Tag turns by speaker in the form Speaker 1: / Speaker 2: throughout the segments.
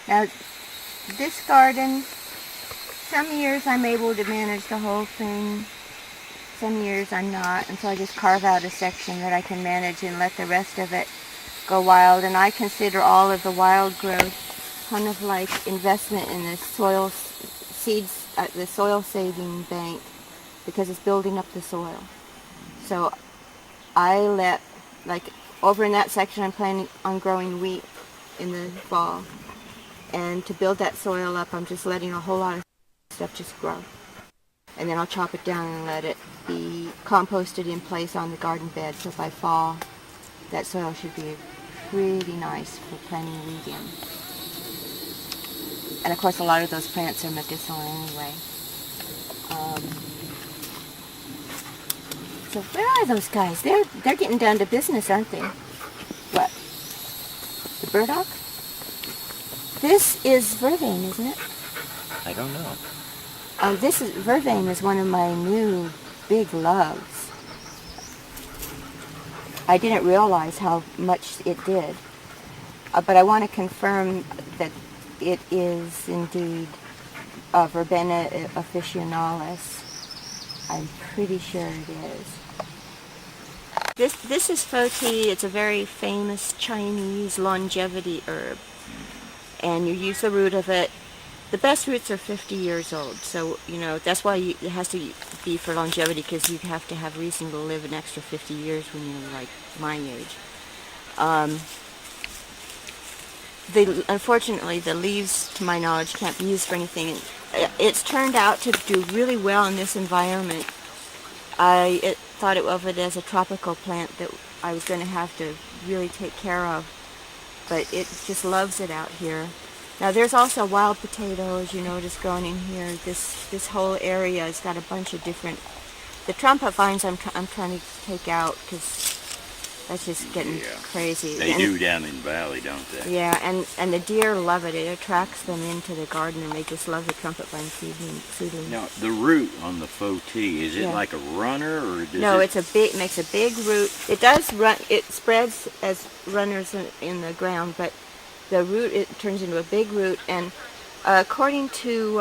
Speaker 1: Now, this garden, some years I'm able to manage the whole thing, some years I'm not, and so I just carve out a section that I can manage and let the rest of it go wild. And I consider all of the wild growth kind of like investment in the soil seeds, the soil saving bank, because it's building up the soil. So I let, like over in that section, I'm planning on growing wheat in the fall. And to build that soil up, I'm just letting a whole lot of stuff just grow. And then I'll chop it down and let it be composted in place on the garden bed. So by fall, that soil should be pretty nice for planting wheat in. And of course, a lot of those plants are medicinal anyway. So where are those guys? They're getting down to business, aren't they? What? The burdock? This is Vervain, isn't it?
Speaker 2: I don't know.
Speaker 1: Vervain is one of my new big loves. I didn't realize how much it did, but I want to confirm that it is indeed Verbena officinalis. I'm pretty sure it is. This is Foti. It's a very famous Chinese longevity herb, and you use the root of it. The best roots are 50 years old, so that's why it has to be for longevity, because you have to have reason to live an extra 50 years when you're like my age. Unfortunately, the leaves, to my knowledge, can't be used for anything. It's turned out to do really well in this environment. I thought of it as a tropical plant that I was going to have to really take care of, but it just loves it out here. Now there's also wild potato, as you notice, growing in here. This whole area has got a bunch of different. The trumpet vines I'm trying to take out because that's just getting crazy.
Speaker 2: They do down in the valley, don't they?
Speaker 1: Yeah, and the deer love it. It attracts them into the garden, and they just love the trumpet vine seedling.
Speaker 2: Now the root on the Foti, is it like a runner, or does
Speaker 1: no? It makes a big root. It does run. It spreads as runners in the ground, but the root, it turns into a big root. And according to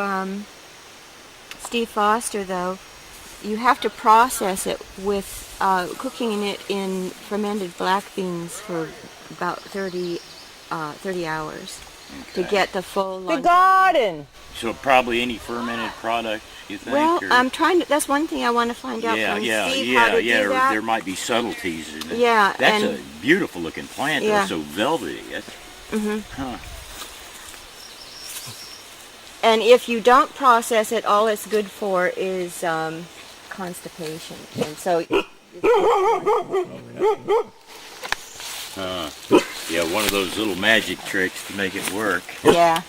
Speaker 1: Steve Foster, though, you have to process it with cooking it in fermented black beans for about 30 hours to get the full.
Speaker 3: The garden.
Speaker 2: So probably any fermented product, you think?
Speaker 1: Well, I'm trying to. That's one thing I want to find out from Steve, how to do that.
Speaker 2: There might be subtleties in it.
Speaker 1: Yeah,
Speaker 2: that's a beautiful looking plant.
Speaker 1: Yeah.
Speaker 2: It's so velvety. Huh.
Speaker 1: And if you don't process it, all it's good for is constipation. And so.
Speaker 2: One of those little magic tricks to make it work.
Speaker 1: Yeah.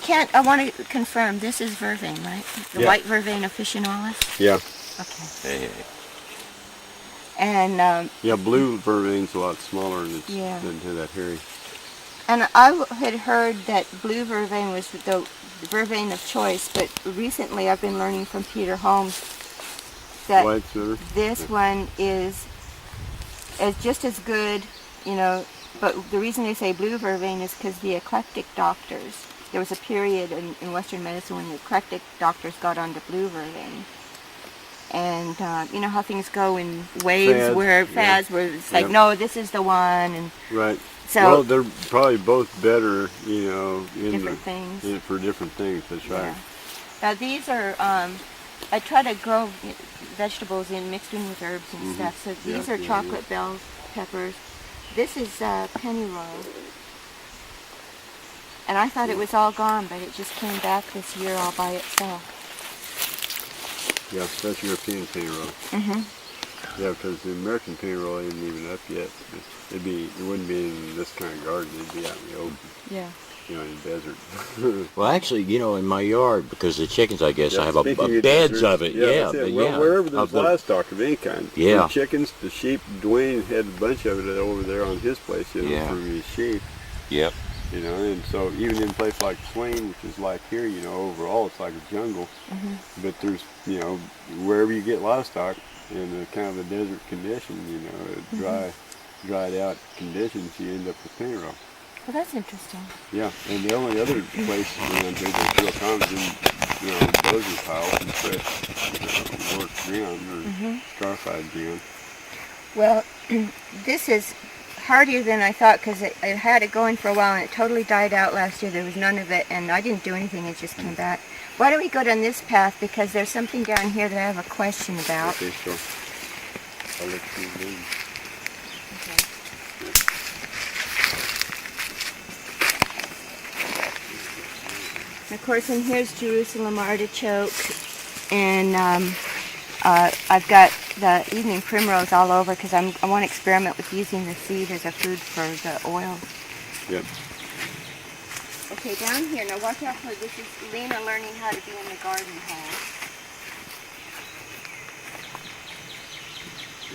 Speaker 1: Kent, I want to confirm, this is Vervain, right? The white Vervain officinalis?
Speaker 4: Yeah.
Speaker 1: Okay. Hey. And
Speaker 4: blue Vervain's a lot smaller and it doesn't have that hairy.
Speaker 1: And I had heard that blue Vervain was the Vervain of choice, but recently I've been learning from Peter Holmes that this one is just as good, but the reason they say blue Vervain is because the eclectic doctors, there was a period in Western medicine when the eclectic doctors got onto blue Vervain. And you know how things go in waves, fads where it's like, no, this is the one. And
Speaker 4: right.
Speaker 1: So,
Speaker 4: well, they're probably both better,
Speaker 1: things.
Speaker 4: For different things. That's right.
Speaker 1: Yeah. Now these are, I try to grow vegetables mixed in with herbs and stuff. So these are chocolate bell peppers. This is pennyroyal. And I thought it was all gone, but it just came back this year all by itself.
Speaker 4: Yeah, that's European pennyroyal. Mm-hmm. Yeah, because the American pennyroyal isn't even up yet. It wouldn't be in this kind of garden. It'd be out in the open.
Speaker 1: Yeah.
Speaker 4: In the desert.
Speaker 2: Well, actually, in my yard, because the chickens, I guess, I have a beds of it.
Speaker 4: Wherever there's livestock of any kind.
Speaker 2: Yeah.
Speaker 4: The chickens, the sheep. Dwayne had a bunch of it over there on his place, for his sheep.
Speaker 2: Yep.
Speaker 4: And so even in a place like Swain, which is like here, overall it's like a jungle. Mm-hmm. But there's, wherever you get livestock in a kind of a desert condition, dried out conditions, you end up with pennyroyal.
Speaker 1: Well, that's interesting.
Speaker 4: Yeah, and the only other place around here that's real common is in, dozer piles and fresh, worked ground or scarified ground.
Speaker 1: Well, this is hardier than I thought because I had it going for a while and it totally died out last year. There was none of it and I didn't do anything. It just came back. Why don't we go down this path because there's something down here that I have a question about.
Speaker 4: Okay, sure. I'll let you lead.
Speaker 1: Okay. And of course, in here's Jerusalem artichoke, and I've got the evening primrose all over because I want to experiment with using the seed as a food for the oil.
Speaker 4: Yep.
Speaker 1: Okay, down here, now watch out for this is Lena learning how to be in the garden hole.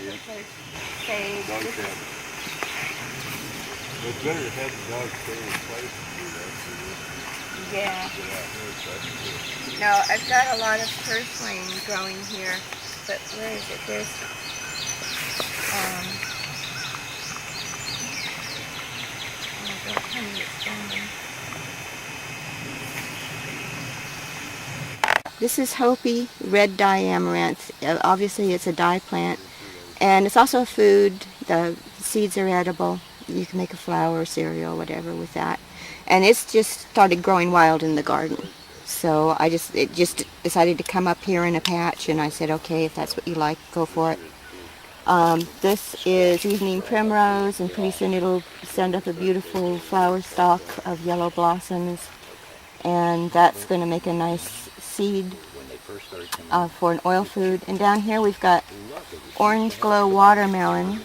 Speaker 4: Yep.
Speaker 1: Sage.
Speaker 4: Dog cat. It's better to have the dog stay in place to do that.
Speaker 1: Yeah.
Speaker 4: Get out here, so that's good.
Speaker 1: No, I've got a lot of purslane growing here, but where is it? There's oh, don't tell me it's down. This is Hopi red dye amaranth. Obviously it's a dye plant, and it's also a food. The seeds are edible. You can make a flour, cereal, whatever with that. And it's just started growing wild in the garden. So it just decided to come up here in a patch, and I said, okay, if that's what you like, go for it. This is evening primrose, and pretty soon it'll send up a beautiful flower stalk of yellow blossoms, and that's going to make a nice seed for an oil food. And down here we've got orange glow watermelon,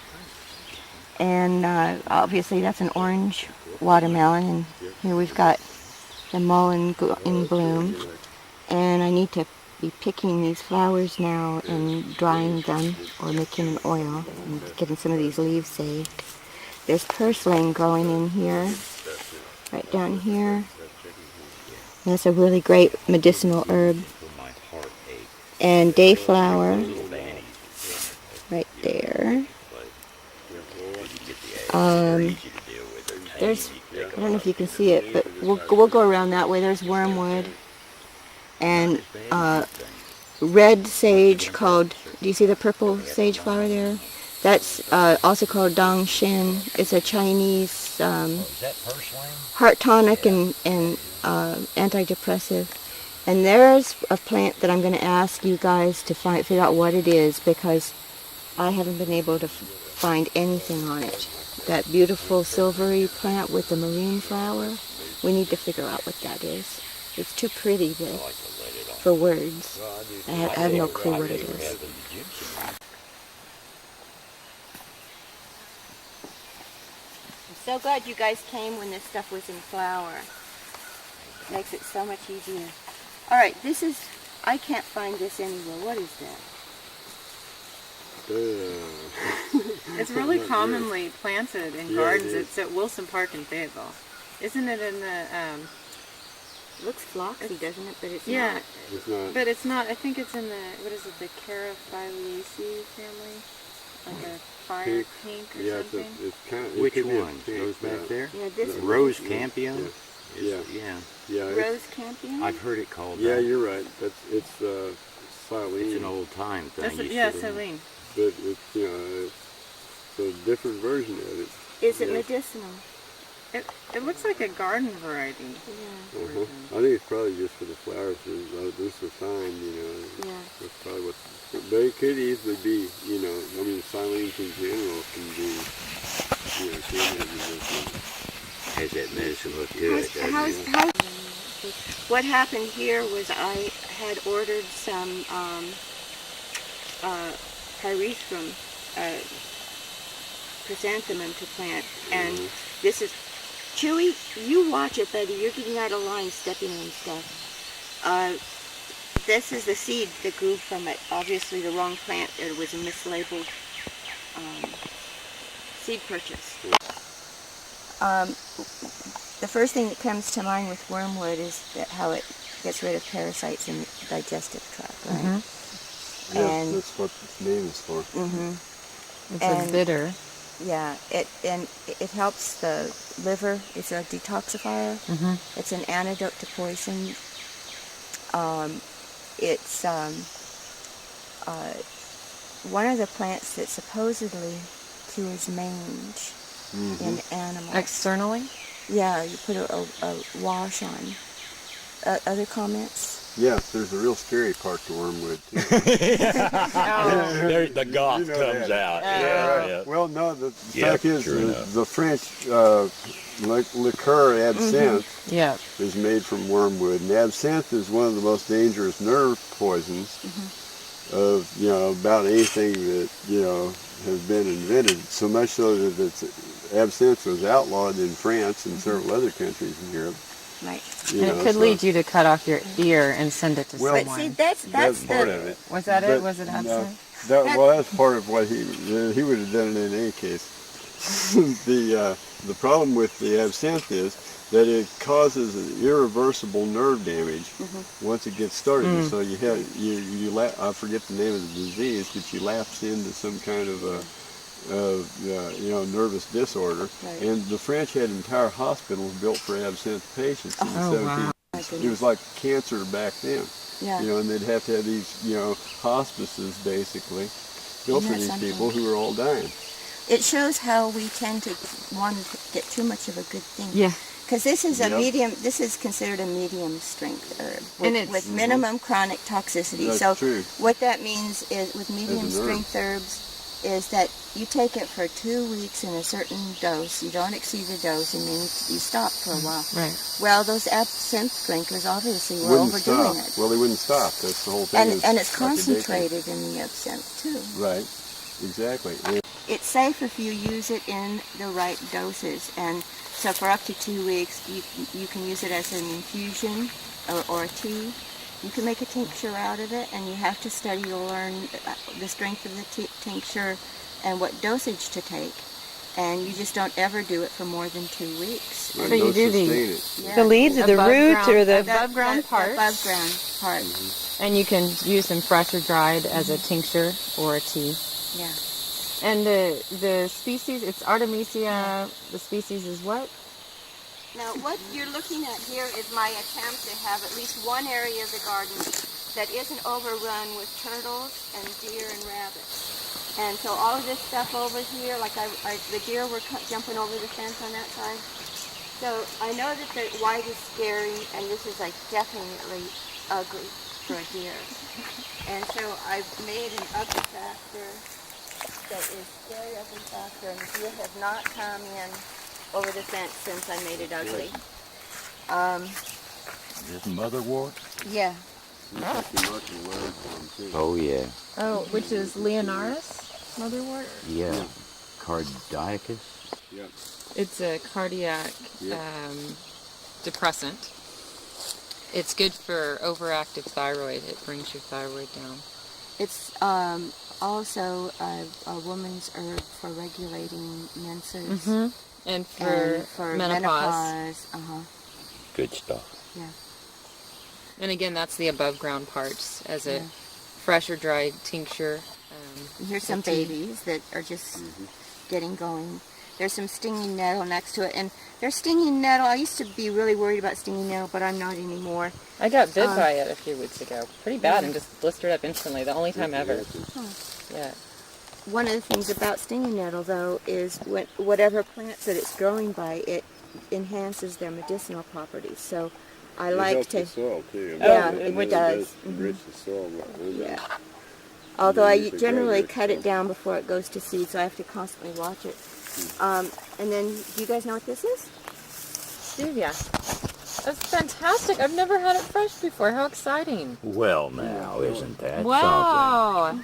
Speaker 1: and obviously that's an orange watermelon, and here we've got the mullein in bloom, and I need to be picking these flowers now and drying them or making an oil and getting some of these leaves saved. There's purslane growing in here, right down here. And it's a really great medicinal herb. And dayflower, right there. There's, I don't know if you can see it, but we'll go around that way. There's wormwood and red sage called, do you see the purple sage flower there? That's also called dong shin. It's a Chinese heart tonic and antidepressive. And there's a plant that I'm going to ask you guys to figure out what it is, because I haven't been able to find anything on it. That beautiful silvery plant with the maroon flower, we need to figure out what that is. It's too pretty for words. I have no clue what it is. I'm so glad you guys came when this stuff was in flower. It makes it so much easier. All right, this is, I can't find this anywhere. What is that?
Speaker 3: It's really commonly planted in gardens. It's at Wilson Park in Fayetteville. Isn't it in the,
Speaker 1: It looks floxy, doesn't it? But it's
Speaker 3: yeah,
Speaker 1: not.
Speaker 4: It's not.
Speaker 3: but it's not, I think it's in the, what is it, the Caraphyllaceae family? Like a fire pink or
Speaker 4: Yeah,
Speaker 3: something?
Speaker 4: it's kind of.
Speaker 2: Which one? Those back there?
Speaker 1: Yeah, this
Speaker 2: The
Speaker 1: one.
Speaker 2: rose campion?
Speaker 4: Yeah. Yeah.
Speaker 1: Rose campion?
Speaker 2: I've heard it called
Speaker 4: Yeah,
Speaker 2: that.
Speaker 4: you're right. It's silene.
Speaker 2: It's an old time thing.
Speaker 3: That's
Speaker 2: you
Speaker 3: yeah,
Speaker 2: should-
Speaker 3: Celine.
Speaker 4: But it's it's a different version of it.
Speaker 1: Is it
Speaker 4: Yeah.
Speaker 1: medicinal?
Speaker 3: It looks like a garden variety.
Speaker 1: Yeah.
Speaker 4: I think it's probably just for the flowers. This is a sign,
Speaker 1: Yeah.
Speaker 4: That's probably what. But it could easily be, I mean, silenes in general can be, can have medicinal.
Speaker 2: Has that medicine look good, doesn't it?
Speaker 1: What happened here was I had ordered some pyrethrum chrysanthemum to plant, and this is Chewy. You watch it, buddy. You're getting out of line, stepping on stuff. This is the seed that grew from it. Obviously, the wrong plant. It was a mislabeled seed purchase. The first thing that comes to mind with wormwood is how it gets rid of parasites in the digestive tract, right?
Speaker 4: Yeah,
Speaker 1: And
Speaker 4: that's what its name is for.
Speaker 1: mm-hmm.
Speaker 5: It's
Speaker 1: And-
Speaker 5: a bitter.
Speaker 1: Yeah, it helps the liver. It's a detoxifier. It's an antidote to poison. It's one of the plants that supposedly cures mange in animals.
Speaker 3: Externally?
Speaker 1: Yeah, you put a wash on. Other comments?
Speaker 4: Yes, there's a real scary part to wormwood too.
Speaker 2: There, the goth
Speaker 4: You know
Speaker 2: comes
Speaker 4: that.
Speaker 2: out.
Speaker 4: Right. Well, no, the
Speaker 2: Yep,
Speaker 4: fact is
Speaker 2: sure enough.
Speaker 4: the French liqueur absinthe
Speaker 3: Yeah.
Speaker 4: is made from wormwood, and absinthe is one of the most dangerous nerve poisons of about anything that has been invented. So much so that absinthe was outlawed in France and several other countries in Europe.
Speaker 1: Right.
Speaker 3: And it could lead you to cut off your ear and send it to
Speaker 4: Well,
Speaker 1: But
Speaker 3: someone.
Speaker 1: see, that's
Speaker 4: part of it.
Speaker 3: Was that
Speaker 4: But
Speaker 3: it? Was it absinthe?
Speaker 4: Well, that's part of what he would have done it in any case. The problem with the absinthe is that it causes an irreversible nerve damage once it gets started. And so you I forget the name of the disease, but you lapse into some kind of nervous disorder.
Speaker 1: Right.
Speaker 4: And the French had entire hospitals built for absinthe patients in the 17th.
Speaker 3: wow.
Speaker 4: It was like cancer back then.
Speaker 1: Yeah.
Speaker 4: And they'd have to have these, hospices basically built for
Speaker 1: Isn't that
Speaker 4: these
Speaker 1: something?
Speaker 4: people who were all dying.
Speaker 1: It shows how we tend to want to get too much of a good thing.
Speaker 3: Yeah.
Speaker 1: Because this is a
Speaker 4: Yep.
Speaker 1: medium. This is considered a medium strength herb
Speaker 3: And
Speaker 1: with,
Speaker 3: it's-
Speaker 1: with minimum chronic toxicity.
Speaker 4: That's
Speaker 1: so
Speaker 4: true.
Speaker 1: what that means is with medium
Speaker 4: As an herb.
Speaker 1: strength herbs is that you take it for 2 weeks in a certain dose. You don't exceed the dose, and then you stop for a while.
Speaker 3: Right.
Speaker 1: Well, those absinthe drinkers obviously were
Speaker 4: Wouldn't
Speaker 1: overdoing
Speaker 4: stop.
Speaker 1: it.
Speaker 4: Well, they wouldn't stop. That's the whole thing.
Speaker 1: And it's
Speaker 4: like addicting.
Speaker 1: concentrated in the absinthe too.
Speaker 4: Right. Exactly. And
Speaker 1: It's safe if you use it in the right doses, and so for up to 2 weeks you can use it as an infusion or a tea. You can make a tincture out of it, and you have to study to learn the strength of the tincture and what dosage to take, and you just don't ever do it for more than 2 weeks.
Speaker 3: So you
Speaker 4: don't
Speaker 3: do the-
Speaker 4: sustain it.
Speaker 1: Yeah.
Speaker 5: The leaves or the
Speaker 3: Above
Speaker 5: roots
Speaker 3: ground-
Speaker 5: or the...
Speaker 3: above ground parts.
Speaker 1: Above ground part.
Speaker 3: And you can use them fresh or dried as a tincture or a tea.
Speaker 1: Yeah.
Speaker 3: And the species, it's Artemisia, the species is what?
Speaker 1: Now, what you're looking at here is my attempt to have at least one area of the garden that isn't overrun with turtles and deer and rabbits. And so all of this stuff over here, like the deer were jumping over the fence on that side. So I know that the white is scary, and this is like definitely ugly for a deer. And so I've made an ugly factor that is scary ugly factor, and the deer have not come in over the fence since I made it ugly.
Speaker 2: Is motherwort?
Speaker 1: Yeah.
Speaker 2: Oh yeah.
Speaker 3: Oh, which is Leonaris motherwort?
Speaker 2: Yeah. Cardiacus.
Speaker 4: Yeah.
Speaker 3: It's a cardiac depressant. It's good for overactive thyroid. It brings your thyroid down.
Speaker 1: It's also a woman's herb for regulating menses
Speaker 3: And for,
Speaker 1: and for
Speaker 3: menopause.
Speaker 2: Good stuff.
Speaker 1: Yeah.
Speaker 3: And again, that's the above ground parts as a
Speaker 1: Yeah.
Speaker 3: fresh or dried tincture.
Speaker 1: Here's some
Speaker 3: tea.
Speaker 1: babies that are just getting going. There's some stinging nettle next to it, and there's stinging nettle. I used to be really worried about stinging nettle, but I'm not anymore.
Speaker 3: I got bit by it a few weeks ago. Pretty bad, and just blistered up instantly. The only time ever. Yeah.
Speaker 1: One of the things about stinging nettle, though, is whatever plants that it's growing by, it enhances their medicinal properties. So I like
Speaker 4: helps
Speaker 1: to.
Speaker 4: the soil too.
Speaker 1: Yeah,
Speaker 4: It
Speaker 1: it
Speaker 4: really
Speaker 1: does.
Speaker 4: enrich the soil.
Speaker 1: Yeah. Although I
Speaker 4: Usually
Speaker 1: generally
Speaker 4: grows it.
Speaker 1: cut it down before it goes to seed, so I have to constantly watch it. And then, do you guys know what this is?
Speaker 3: Stevia. That's fantastic. I've never had it fresh before. How exciting.
Speaker 2: Well, now, isn't that something?
Speaker 3: Wow.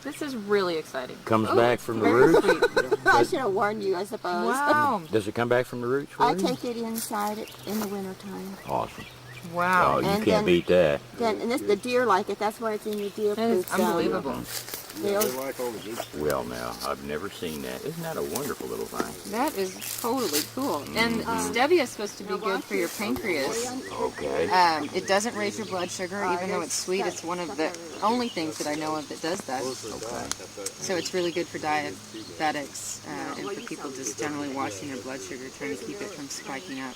Speaker 3: This is really exciting.
Speaker 2: Comes back from the
Speaker 3: Very
Speaker 2: roots?
Speaker 3: sweet.
Speaker 1: I should have warned you, I suppose.
Speaker 3: Wow.
Speaker 2: Does it come back from the roots for
Speaker 1: I
Speaker 2: you?
Speaker 1: take it inside it in the wintertime.
Speaker 2: Awesome.
Speaker 3: Wow.
Speaker 2: Oh, you
Speaker 1: And
Speaker 2: can't
Speaker 1: then-
Speaker 2: beat that.
Speaker 1: And the deer like it. That's why it's in the deer
Speaker 3: That is
Speaker 1: food zone.
Speaker 3: unbelievable.
Speaker 4: Yeah, they like all the good stuff.
Speaker 2: Well, now, I've never seen that. Isn't that a wonderful little thing?
Speaker 3: That is totally cool. And stevia is supposed to be good for your pancreas.
Speaker 2: Okay.
Speaker 3: It doesn't raise your blood sugar, even though it's sweet. It's one of the only things that I know of that does that.
Speaker 2: Okay.
Speaker 3: So it's really good for diabetics and for people just generally watching their blood sugar, trying to keep it from spiking up.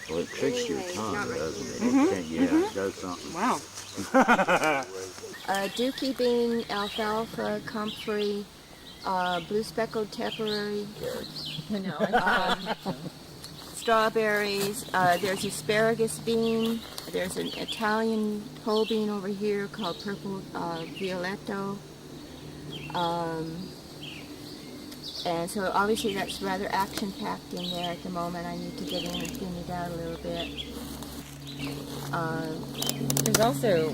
Speaker 2: Well, it tricks your tongue, doesn't it? Yeah, it does something.
Speaker 3: Wow.
Speaker 1: Dookie bean, alfalfa, comfrey, blue speckled peppery, strawberries. There's asparagus bean. There's an Italian pole bean over here called purple violetto. And so obviously that's rather action-packed in there at the moment. I need to get in and thin it out a little bit.
Speaker 3: There's also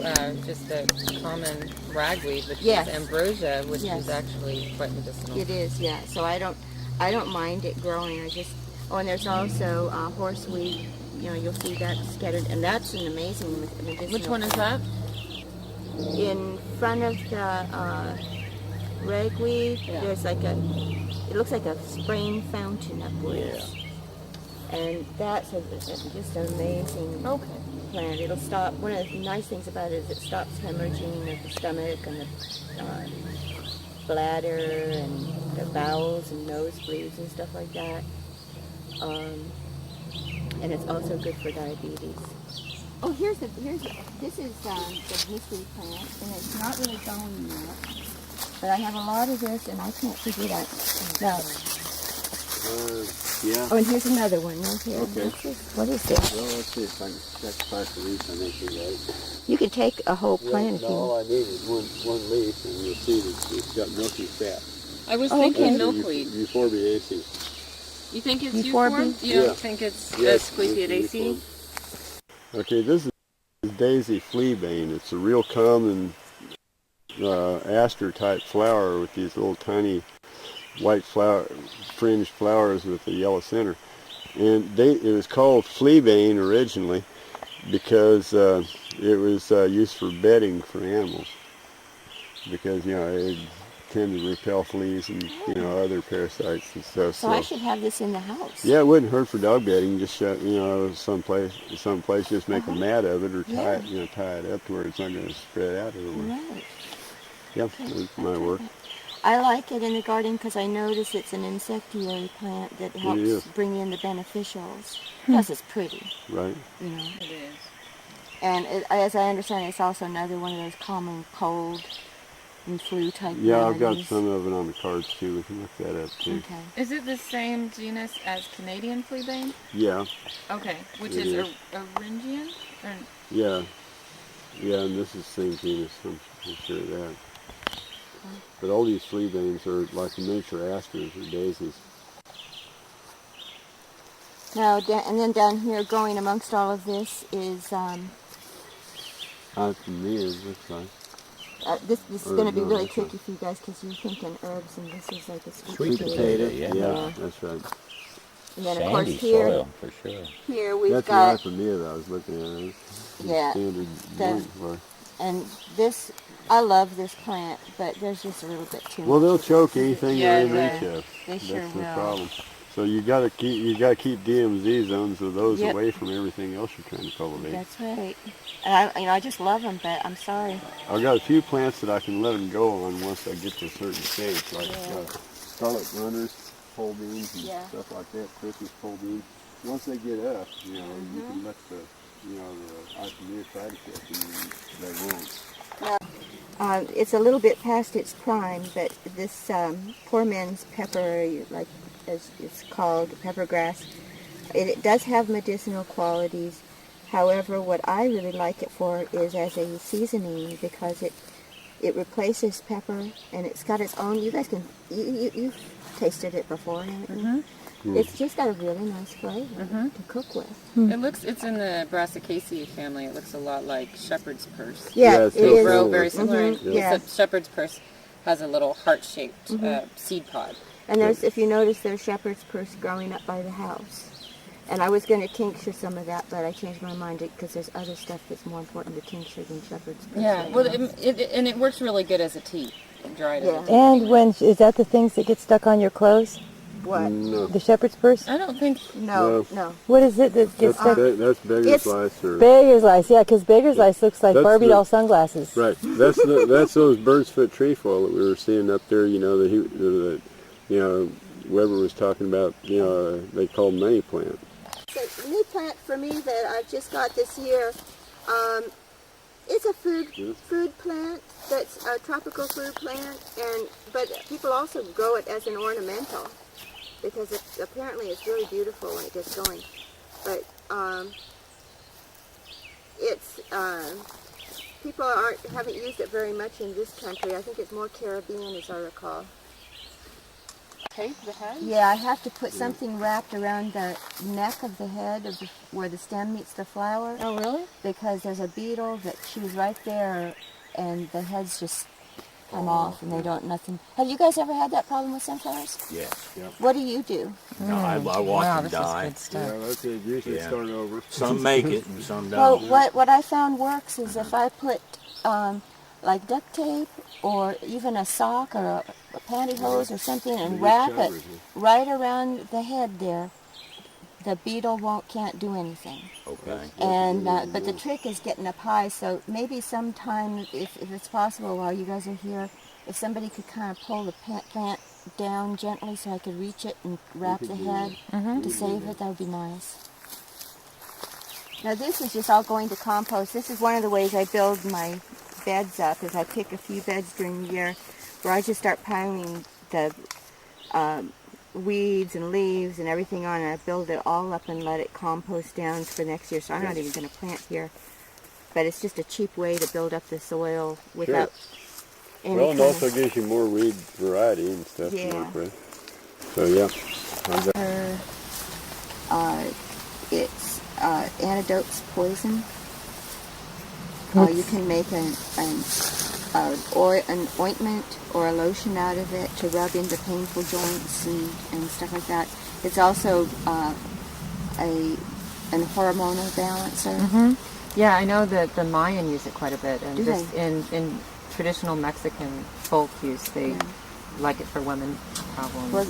Speaker 3: just a common ragweed, which
Speaker 1: Yes.
Speaker 3: is ambrosia, which
Speaker 1: Yes.
Speaker 3: is actually quite medicinal.
Speaker 1: It is, yeah. So I don't mind it growing. And there's also horseweed. You know, you'll see that scattered, and that's an amazing medicinal.
Speaker 3: Which one is that?
Speaker 1: In front of the ragweed, there's it looks like a spraying fountain upwards. And that's just an amazing plant. It'll stop, one of the nice things about it is it stops hemorrhaging of the stomach and the bladder and the bowels and nosebleeds and stuff like that. And it's also good for diabetes. Oh, this is the mystery plant, and it's not really going yet. But I have a lot of this, and I can't figure it out. No.
Speaker 4: Yeah.
Speaker 1: Oh, and here's another one right here.
Speaker 4: Okay.
Speaker 1: What is this?
Speaker 4: Well, let's see if I can check the price of these. I think you're right.
Speaker 1: You could take a whole plant if you
Speaker 4: all
Speaker 1: want.
Speaker 4: I need is one leaf, and you'll see that it's got milky fat.
Speaker 3: I was
Speaker 1: Oh,
Speaker 3: thinking
Speaker 1: okay.
Speaker 3: milkweed.
Speaker 4: Euphorbiaceae.
Speaker 3: You think it's
Speaker 1: Euphorbium?
Speaker 3: euphorb? You don't
Speaker 4: Yeah.
Speaker 3: think it's
Speaker 4: Yes,
Speaker 3: Asclepiadaceae?
Speaker 4: Okay, this is daisy fleabane. It's a real common aster-type flower with these little tiny white fringed flowers with a yellow center. And it was called fleabane originally because it was used for bedding for animals. Because, it tend to repel fleas and, other parasites and stuff.
Speaker 1: So I should have this in the house.
Speaker 4: Yeah, it wouldn't hurt for dog bedding. Just someplace, just make a mat of it or tie it up to where it's not going to spread out everywhere.
Speaker 1: Right.
Speaker 4: Yep, that might work.
Speaker 1: I like it in the garden because I notice it's an insectary plant that helps
Speaker 4: is.
Speaker 1: bring in the beneficials. Plus it's pretty,
Speaker 4: Right.
Speaker 3: It is.
Speaker 1: And as I understand, it's also another one of those common cold and flu type
Speaker 4: Yeah, I've got
Speaker 1: remedies.
Speaker 4: some of it on the cards too. We can look that up too.
Speaker 1: Okay.
Speaker 3: Is it the same genus as Canadian fleabane?
Speaker 4: Yeah,
Speaker 3: Okay, which
Speaker 4: It
Speaker 3: is
Speaker 4: is.
Speaker 3: Orangian? Or,
Speaker 4: yeah, and this is the same genus. I'm sure of that. But all these fleabanes are like miniature asters or daisies.
Speaker 1: Now, and then down here, growing amongst all of this is
Speaker 4: Out from me, it looks like.
Speaker 1: this is
Speaker 4: Or
Speaker 1: going to be
Speaker 4: no,
Speaker 1: really
Speaker 4: that's not.
Speaker 1: tricky for you guys because you're thinking herbs, and this is like a
Speaker 2: Sweet potato, yeah.
Speaker 4: Yeah, that's right.
Speaker 1: And then of course
Speaker 2: Sandy
Speaker 1: here,
Speaker 2: soil, for sure.
Speaker 1: here we've
Speaker 4: That's
Speaker 1: got
Speaker 4: the Ipomoea that I was looking at. It's
Speaker 1: Yeah,
Speaker 4: Standard
Speaker 1: the-
Speaker 4: joint flower.
Speaker 1: and this. I love this plant, but there's just a little bit too
Speaker 4: Well,
Speaker 1: much.
Speaker 4: they'll choke anything
Speaker 3: Yeah,
Speaker 4: they're in reach
Speaker 3: they-
Speaker 4: of.
Speaker 1: they sure
Speaker 4: That's the
Speaker 1: will.
Speaker 4: problem. So you gotta keep DMZ zones of those
Speaker 1: Yep.
Speaker 4: away from everything else you're trying to cultivate.
Speaker 1: That's right. And I just love them, but I'm sorry.
Speaker 4: I've got a few plants that I can let them go on once I get to a certain stage, like scarlet runners, pole beans, and
Speaker 1: Yeah.
Speaker 4: stuff like that. Christmas pole beans. Once they get up, you can let the Ipomoea try to catch them, and they won't.
Speaker 1: It's a little bit past its prime, but this poor man's pepper, like as it's called, pepper grass, it does have medicinal qualities. However, what I really like it for is as a seasoning because it replaces pepper and it's got its own. You guys can you've tasted it before, haven't you? It's just got a really nice flavor to cook with.
Speaker 3: It's in the Brassicaceae family. It looks a lot like shepherd's purse.
Speaker 1: Yeah,
Speaker 4: Yeah,
Speaker 1: it
Speaker 4: it's
Speaker 3: They
Speaker 1: is.
Speaker 3: grow very similar.
Speaker 1: Yeah.
Speaker 3: Except shepherd's purse has a little heart-shaped seed pod.
Speaker 1: And there's, if you notice, there's shepherd's purse growing up by the house. And I was going to tincture some of that, but I changed my mind because there's other stuff that's more important to tincture than shepherd's purse.
Speaker 3: Yeah, well, it works really good as a tea. dried
Speaker 1: Yeah.
Speaker 3: it.
Speaker 5: And when is that the things that get stuck on your clothes?
Speaker 1: What?
Speaker 4: No.
Speaker 5: The shepherd's purse?
Speaker 3: I don't think.
Speaker 1: No.
Speaker 5: What is it that gets stuck?
Speaker 4: That's beggar's
Speaker 1: It's-
Speaker 4: lice or
Speaker 5: Beggar's lice, yeah, because beggar's lice looks like
Speaker 4: That's
Speaker 5: Barbie
Speaker 4: the-
Speaker 5: doll sunglasses.
Speaker 4: right. That's those bird's foot trefoil that we were seeing up there. You know Weber was talking about. They call money plant.
Speaker 1: The new plant for me that I've just got this year, it's a food plant. That's a tropical food plant, but people also grow it as an ornamental because apparently it's really beautiful when it gets going. But people haven't used it very much in this country. I think it's more Caribbean, as I recall.
Speaker 3: Tape the head?
Speaker 1: Yeah, I have to put something wrapped around the neck of the head where the stem meets the flower.
Speaker 3: Oh, really?
Speaker 1: Because there's a beetle that chews right there, and the heads just come off, and they don't nothing. Have you guys ever had that problem with sunflowers?
Speaker 2: Yes.
Speaker 1: What do you do?
Speaker 2: No, I watch
Speaker 3: Wow,
Speaker 2: them
Speaker 3: this
Speaker 2: die.
Speaker 3: is good stuff.
Speaker 4: Yeah, that's it. Usually
Speaker 2: Yeah.
Speaker 4: start over.
Speaker 2: Some make it and some
Speaker 1: Well,
Speaker 2: don't.
Speaker 1: what I found works is if I put like duct tape or even a sock or a pantyhose or something and wrap it right around the head there, the beetle can't do anything.
Speaker 2: Okay.
Speaker 1: And but the trick is getting up high. So maybe sometime, if it's possible, while you guys are here, if somebody could kind of pull the plant down gently so I could reach it and wrap the head to save it, that would be nice. Now this is just all going to compost. This is one of the ways I build my beds up. Is I pick a few beds during the year where I just start piling the weeds and leaves and everything on, and I build it all up and let it compost down for next year. So I'm not even going to plant here, but it's just a cheap way to build up the soil without any
Speaker 4: Well, and
Speaker 1: kind
Speaker 4: also
Speaker 1: of,
Speaker 4: gives you more weed variety and stuff to
Speaker 1: Yeah.
Speaker 4: work with. So yeah.
Speaker 1: it's antidotes poison. You can make an ointment or a lotion out of it to rub into painful joints and stuff like that. It's also an hormonal balancer.
Speaker 3: Yeah, I know that the Mayan use it quite a bit, and
Speaker 1: Do
Speaker 3: just
Speaker 1: they?
Speaker 3: in traditional Mexican folk use, they like it for women problems.
Speaker 1: Well,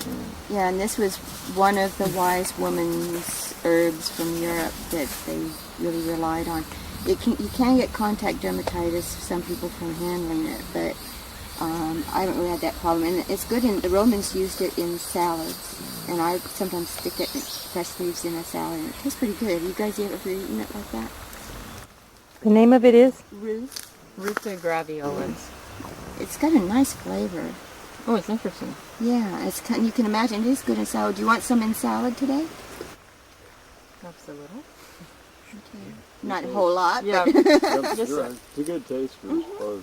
Speaker 1: yeah, and this was one of the wise woman's herbs from Europe that they really relied on. You can get contact dermatitis, some people from handling it, but I haven't really had that problem. And it's good. The Romans used it in salads, and I sometimes stick it in fresh leaves in a salad, and it tastes pretty good. You guys ever eaten it like that?
Speaker 5: The name of it is?
Speaker 1: Ruth.
Speaker 3: Ruta graviolas.
Speaker 1: It's got a nice flavor.
Speaker 3: Oh, it's interesting.
Speaker 1: Yeah, you can imagine it is good in salad. Do you want some in salad today?
Speaker 3: Perhaps a little.
Speaker 1: Not a whole lot.
Speaker 3: Yeah.
Speaker 1: But
Speaker 4: Yep,
Speaker 3: Just
Speaker 4: you're right. It's a good taste for as far as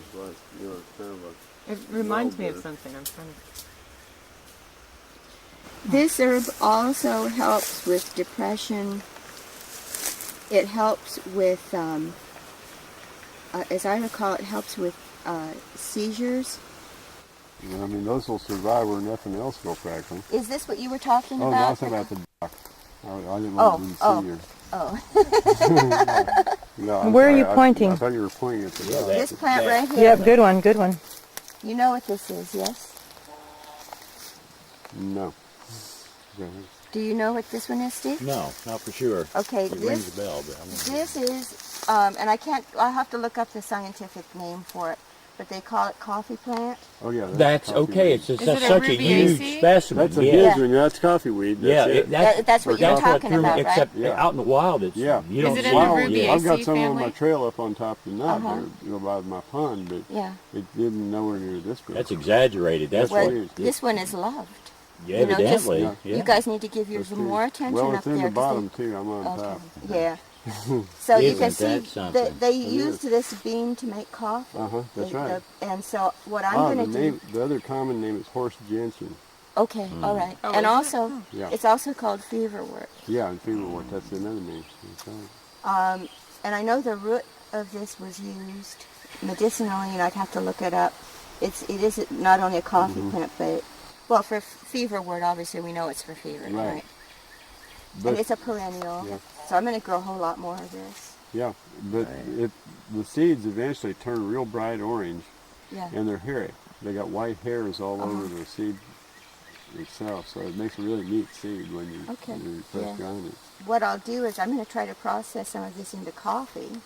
Speaker 4: kind of
Speaker 3: It reminds me of
Speaker 4: beer.
Speaker 3: something. I'm trying to.
Speaker 1: this herb also helps with depression. It helps with, as I recall, it helps with seizures.
Speaker 4: I mean, those will survive where nothing else will crackle.
Speaker 1: Is this what you were talking
Speaker 4: Oh, no, I
Speaker 1: about?
Speaker 4: was talking about the dock. I didn't want to see you.
Speaker 1: Oh.
Speaker 4: No, I'm
Speaker 5: Where are
Speaker 4: sorry.
Speaker 5: you pointing?
Speaker 4: I thought you were pointing at the dock.
Speaker 1: This plant right here.
Speaker 5: Yep, good one, good one.
Speaker 1: You know what this is, yes?
Speaker 4: No.
Speaker 1: Do you know what this one is, Steve?
Speaker 2: No, not for sure.
Speaker 1: Okay,
Speaker 2: It rings a bell, but I won't.
Speaker 1: this is, and I'll have to look up the scientific name for it, but they call it coffee plant.
Speaker 4: Oh, yeah.
Speaker 2: That's
Speaker 4: coffee
Speaker 2: okay.
Speaker 4: weed.
Speaker 2: It's
Speaker 3: it
Speaker 2: such
Speaker 3: a
Speaker 2: a
Speaker 3: rubiaceae?
Speaker 2: huge specimen.
Speaker 4: That's a
Speaker 2: yeah.
Speaker 4: huge one. That's coffee weed.
Speaker 2: Yeah,
Speaker 4: That's it.
Speaker 1: That's what you're
Speaker 2: that's
Speaker 1: talking
Speaker 2: threw me-
Speaker 1: about, right?
Speaker 2: Except
Speaker 4: Yeah.
Speaker 2: out in the wild, it's
Speaker 4: Yeah.
Speaker 2: you don't
Speaker 3: Is it
Speaker 2: see
Speaker 3: in the
Speaker 2: it.
Speaker 3: rubiaceae
Speaker 4: I've got some on
Speaker 3: family?
Speaker 4: my trail up on top of the nut
Speaker 1: Uh-huh.
Speaker 4: there, by my pond, but
Speaker 1: Yeah.
Speaker 4: it didn't nowhere near this big.
Speaker 2: That's exaggerated. That's
Speaker 1: Well,
Speaker 2: what.
Speaker 4: it is.
Speaker 1: this one is loved.
Speaker 2: Yeah,
Speaker 1: you know, just-
Speaker 2: evidently.
Speaker 4: Yeah.
Speaker 2: yeah.
Speaker 1: You guys need to give yours
Speaker 4: That's
Speaker 1: more
Speaker 4: good.
Speaker 1: attention
Speaker 4: Well,
Speaker 1: up
Speaker 4: it's in
Speaker 1: there.
Speaker 4: the
Speaker 1: 'cause
Speaker 4: bottom too. I'm on
Speaker 1: okay.
Speaker 4: top.
Speaker 1: Yeah. So you can
Speaker 2: Isn't
Speaker 1: see
Speaker 2: that something?
Speaker 1: they
Speaker 4: It
Speaker 1: used
Speaker 4: is.
Speaker 1: this bean to make coffee.
Speaker 4: That's right.
Speaker 1: And so what I'm
Speaker 4: The
Speaker 1: going to do.
Speaker 4: the other common name is horse gentian.
Speaker 1: Okay, all right.
Speaker 3: Oh,
Speaker 1: And
Speaker 3: is it?
Speaker 1: also,
Speaker 4: Yeah.
Speaker 1: it's also called feverwort.
Speaker 4: Yeah, and feverwort. That's another name. That's right.
Speaker 1: And I know the root of this was used medicinally, and I'd have to look it up. It is not only a coffee plant, but well, for feverwort, obviously we know it's for fever,
Speaker 4: Right.
Speaker 1: right?
Speaker 4: But
Speaker 1: And it's a perennial,
Speaker 4: Yeah.
Speaker 1: so I'm going to grow a whole lot more of this.
Speaker 4: yeah, but the seeds eventually turn real bright orange,
Speaker 1: Yeah.
Speaker 4: and they're hairy. they got white hairs all over the seed itself, so it makes a really neat seed when you first grind it.
Speaker 1: What I'll do is I'm going to try to process some of this into coffee,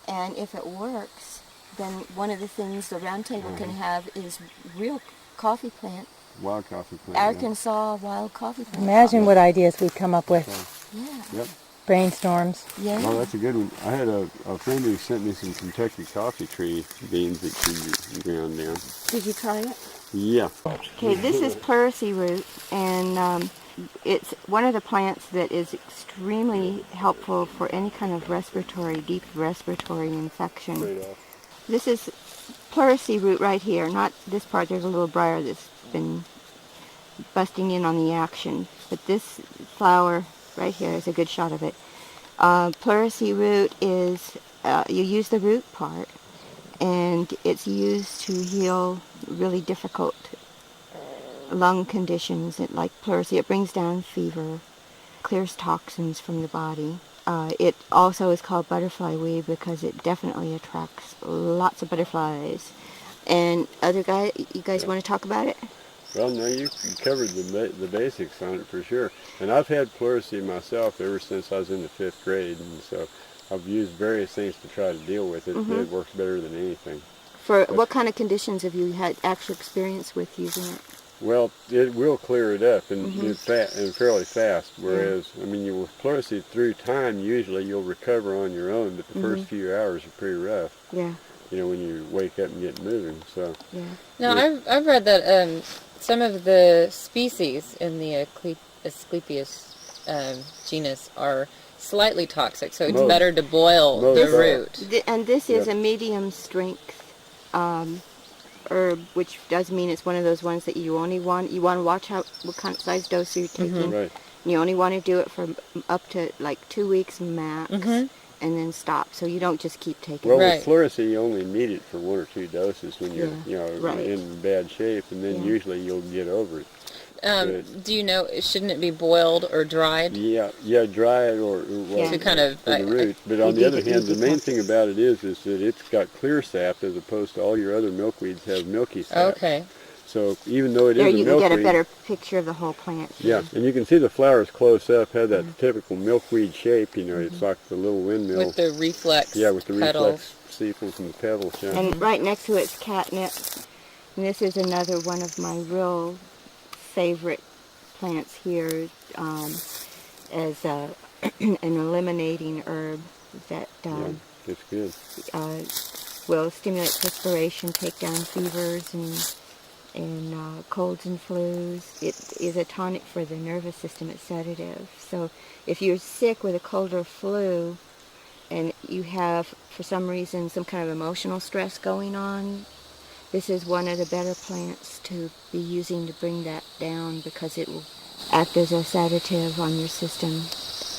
Speaker 1: and if it works, then one of the things the Roundtable can have is real coffee plant.
Speaker 4: Wild coffee plant.
Speaker 1: Arkansas wild coffee plant.
Speaker 5: Imagine what ideas we'd come up with.
Speaker 1: Yeah.
Speaker 4: Yep.
Speaker 5: Brainstorms.
Speaker 1: Yeah.
Speaker 4: Well, that's a good one. I had a friend who sent me some Kentucky coffee tree beans that she ground down.
Speaker 1: Did you try it?
Speaker 4: Yeah.
Speaker 1: Okay, this is Pleurisy root, and it's one of the plants that is extremely helpful for any kind of deep respiratory infection. This is Pleurisy root right here, not this part. There's a little briar that's been busting in on the action, but this flower right here is a good shot of it. Pleurisy root is, you use the root part, and it's used to heal really difficult lung conditions like pleurisy. It brings down fever, clears toxins from the body. It also is called butterfly weed because it definitely attracts lots of butterflies. And you guys want to talk about it?
Speaker 4: Well, no, you covered the basics on it for sure. And I've had pleurisy myself ever since I was in the 5th grade, and so I've used various things to try to deal with it. It works better than anything.
Speaker 1: What kind of conditions have you had actual experience with using it?
Speaker 4: Well, it will clear it up and fairly fast. Whereas, I mean, with pleurisy through time, usually you'll recover on your own, but the first few hours are pretty rough.
Speaker 1: Yeah.
Speaker 4: You know, when you wake up and get moving. So.
Speaker 1: Yeah.
Speaker 3: Now, I've read that some of the species in the Asclepias genus are slightly toxic, so it's better to boil the root.
Speaker 1: And this is a medium strength herb, which does mean it's one of those ones that you want to watch out what kind of size dose you're taking.
Speaker 4: Right.
Speaker 1: You only want to do it for up to like 2 weeks max, and then stop. So you don't just keep taking
Speaker 4: Well,
Speaker 1: it.
Speaker 4: with pleurisy, you only need it for 1 or 2 doses when you're in bad shape, and then usually you'll get over it.
Speaker 3: Do you know, shouldn't it be boiled or dried?
Speaker 4: Yeah, dry it or
Speaker 3: to kind of
Speaker 4: for the root. But on the other hand, the main thing about it is that it's got clear sap as opposed to all your other milkweeds have milky sap.
Speaker 3: Okay.
Speaker 4: So even though it is a milkweed,
Speaker 1: you can get a better picture of the whole plant.
Speaker 4: Yeah, and you can see the flowers close up have that typical milkweed shape. You know, it's like the little windmill.
Speaker 3: With the reflex
Speaker 4: with the
Speaker 3: petals.
Speaker 4: reflex sepals and the petals. Yeah.
Speaker 1: And right next to it's catnip. And this is another one of my real favorite plants here as an eliminating herb that
Speaker 4: it's good.
Speaker 1: will stimulate perspiration, take down fevers and colds and flus. It is a tonic for the nervous system. It's sedative. So if you're sick with a cold or flu and you have, for some reason, some kind of emotional stress going on, this is one of the better plants to be using to bring that down because it will act as a sedative on your system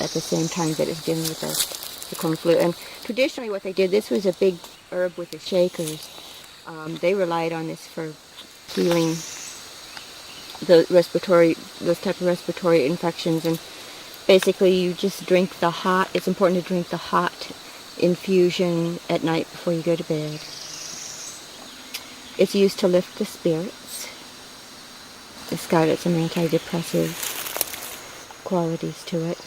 Speaker 1: at the same time that it's dealing with the cold and flu. And traditionally what they did, this was a big herb with the Shakers. They relied on this for healing those type of respiratory infections. And basically you just drink it's important to drink the hot infusion at night before you go to bed. It's used to lift the spirits. It's got some antidepressive qualities to it.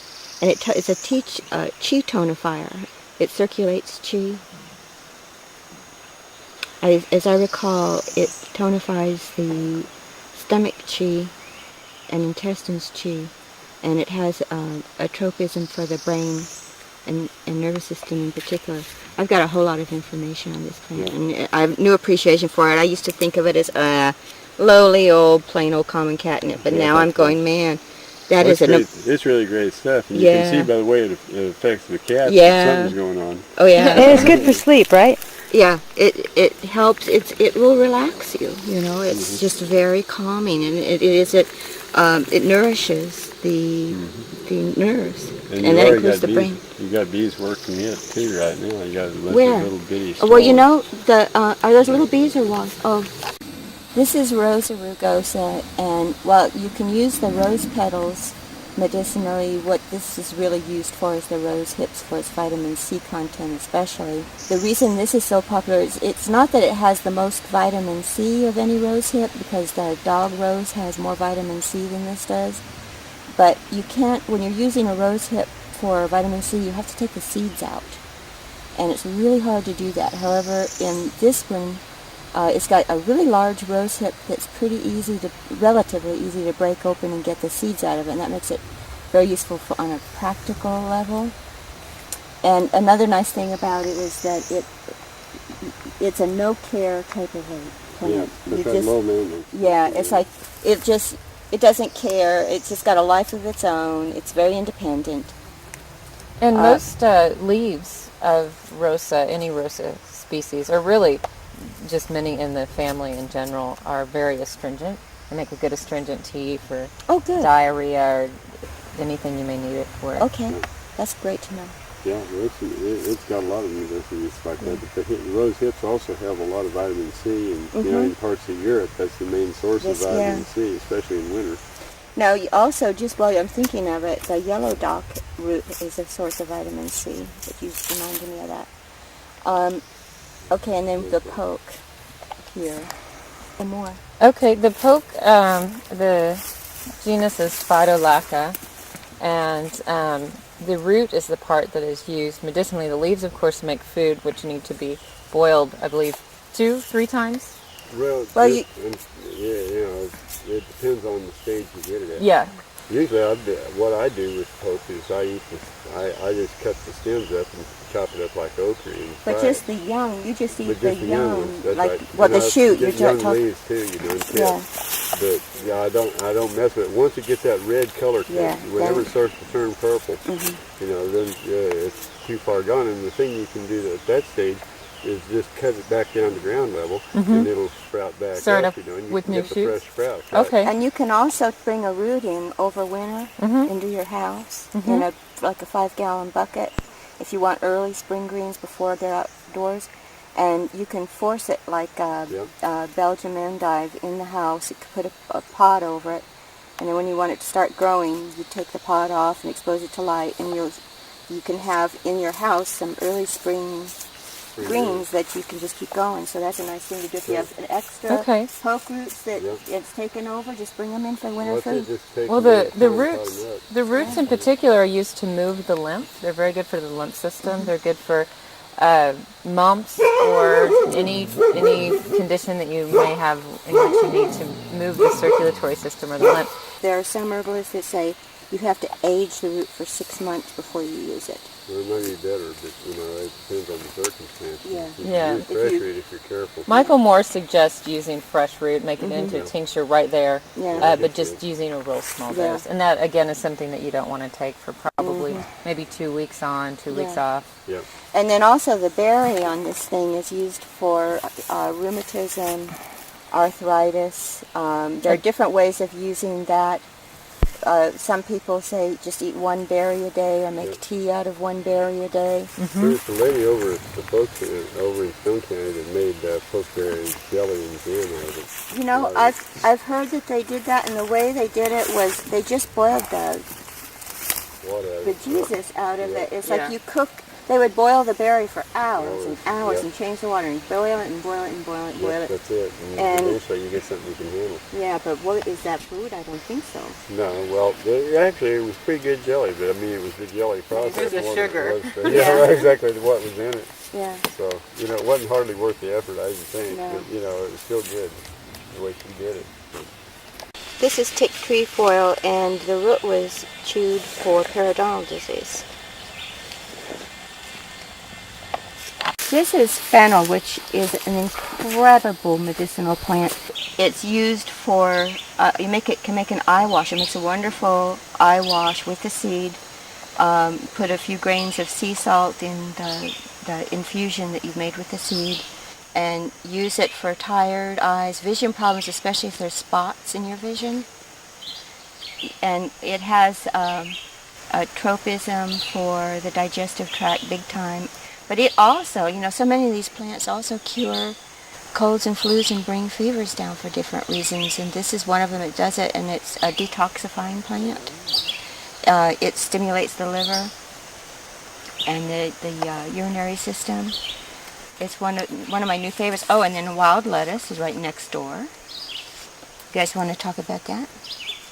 Speaker 1: And it's a chi tonifier. It circulates chi. As I recall, it tonifies the stomach chi and intestines chi. And it has a tropism for the brain and nervous system in particular. I've got a whole lot of information on this plant, and I have new appreciation for it. I used to think of it as lowly old, plain old common catnip, but now I'm going, man, that is
Speaker 4: it's really great stuff, and you can see by the way it affects the cats that something's going on.
Speaker 1: Oh yeah,
Speaker 5: and it's good for sleep, right?
Speaker 1: Yeah, it helps. It will relax you. You know, it's just very calming, and it nourishes the nerves, and that includes the brain.
Speaker 4: You got bees working it too right now. You got a bunch of little bitty stalls.
Speaker 1: Well, you know, are those little bees or wasps? Oh, this is Rosa rugosa, and you can use the rose petals medicinally, what this is really used for is the rose hips for its vitamin C content especially. The reason this is so popular is it's not that it has the most vitamin C of any rose hip, because the dog rose has more vitamin C than this does, but you can't, when you're using a rose hip for vitamin C, you have to take the seeds out, and it's really hard to do that. However, in this one, it's got a really large rose hip that's relatively easy to break open and get the seeds out of it, and that makes it very useful on a practical level. And another nice thing about it is that it's a no-care type of a plant.
Speaker 4: Yeah, it's that low maintenance.
Speaker 1: Yeah, it's like, it doesn't care, it's just got a life of its own, it's very independent.
Speaker 3: And most leaves of Rosa, any Rosa species, or really just many in the family in general, are very astringent. They make a good astringent tea for diarrhea or anything you may need it for.
Speaker 1: Okay, that's great to know.
Speaker 4: Yeah, it's got a lot of medicinal use like that. But the rose hips also have a lot of vitamin C, and you know, in parts of Europe, that's the main source of vitamin C, especially in winter.
Speaker 1: Now, you also, just while I'm thinking of it, the yellow dock root is a source of vitamin C. If you reminded me of that. Okay, and then the poke here. And more.
Speaker 3: Okay, the poke, the genus is Phytolacca, and the root is the part that is used medicinally. The leaves, of course, make food, which need to be boiled, I believe, 2-3 times.
Speaker 4: Well, it depends on the stage you get it at.
Speaker 3: Yeah.
Speaker 4: Usually, what I do with poke is I just cut the stems up and chop it up like okra.
Speaker 1: But just the young, you just eat the young,
Speaker 4: ones, that's
Speaker 1: like
Speaker 4: right.
Speaker 1: well, the shoot. You're
Speaker 4: young
Speaker 1: talking.
Speaker 4: leaves too, you know. Yeah. But yeah, I don't mess with it. Once it gets that red color, whenever it starts to turn purple, you know, then it's too far gone. And the thing you can do at that stage is just cut it back down to ground level, and it'll sprout back up, you know, and you
Speaker 3: with
Speaker 4: can
Speaker 3: new
Speaker 4: get the
Speaker 3: shoots.
Speaker 4: fresh sprouts. Right?
Speaker 3: Okay.
Speaker 1: And you can also bring a root in over winter into your house in a 5-gallon bucket if you want early spring greens before they're outdoors. And you can force it like Belgian endive in the house. You can put a pot over it, and then when you want it to start growing, you take the pot off and expose it to light, and you can have in your house some early spring greens that you can just keep going. So that's a nice thing to do if you have an extra poke roots that it's taken over. Just bring them in for winter food.
Speaker 3: Well, the roots in particular are used to move the lymph. They're very good for the lymph system. They're good for mumps or any condition that you may have in which you need to move the circulatory system or the lymph.
Speaker 1: There are some herbalists that say you have to age the root for 6 months before you use it.
Speaker 4: Well, it might be better, but you know, it depends on the circumstances.
Speaker 1: Yeah.
Speaker 4: Use fresh root if you're careful.
Speaker 3: Michael Moore suggests using fresh root, make it into a tincture right there, but just using a real small dose. And that, again, is something that you don't want to take for probably maybe 2 weeks on, 2 weeks off.
Speaker 4: Yep.
Speaker 1: And then also the berry on this thing is used for rheumatism, arthritis. There are different ways of using that. Some people say just eat 1 berry a day or make tea out of 1 berry a day.
Speaker 4: There's a lady over at the over in Stone County that made pokeberry jelly and jam out of it.
Speaker 1: You know, I've heard that they did that, and the way they did it was they just boiled the Jesus out of it. It's like you cook. They would boil the berry for hours and hours and change the water and boil it and boil it and boil it and boil it.
Speaker 4: That's it. And eventually you get something you can handle.
Speaker 1: Yeah, but what is that food? I don't think so.
Speaker 4: No, well, actually it was pretty good jelly, but I mean it was the jelly process.
Speaker 1: It was the sugar.
Speaker 4: Right, exactly what was in it.
Speaker 1: Yeah.
Speaker 4: So, you know, it wasn't hardly worth the effort, I didn't think.
Speaker 1: No.
Speaker 4: But, you know, it was still good the way she did it.
Speaker 1: This is tick trefoil, and the root was chewed for periodontal disease. This is fennel, which is an incredible medicinal plant. It's used for, can make an eye wash. It makes a wonderful eye wash with the seed. Put a few grains of sea salt in the infusion that you've made with the seed, and use it for tired eyes, vision problems, especially if there's spots in your vision. And it has a tropism for the digestive tract big time. But it also, you know, so many of these plants also cure colds and flus and bring fevers down for different reasons. And this is one of them that does it, and it's a detoxifying plant. it stimulates the liver and the urinary system. It's one of my new favorites. Oh, and then wild lettuce is right next door. You guys want to talk about that?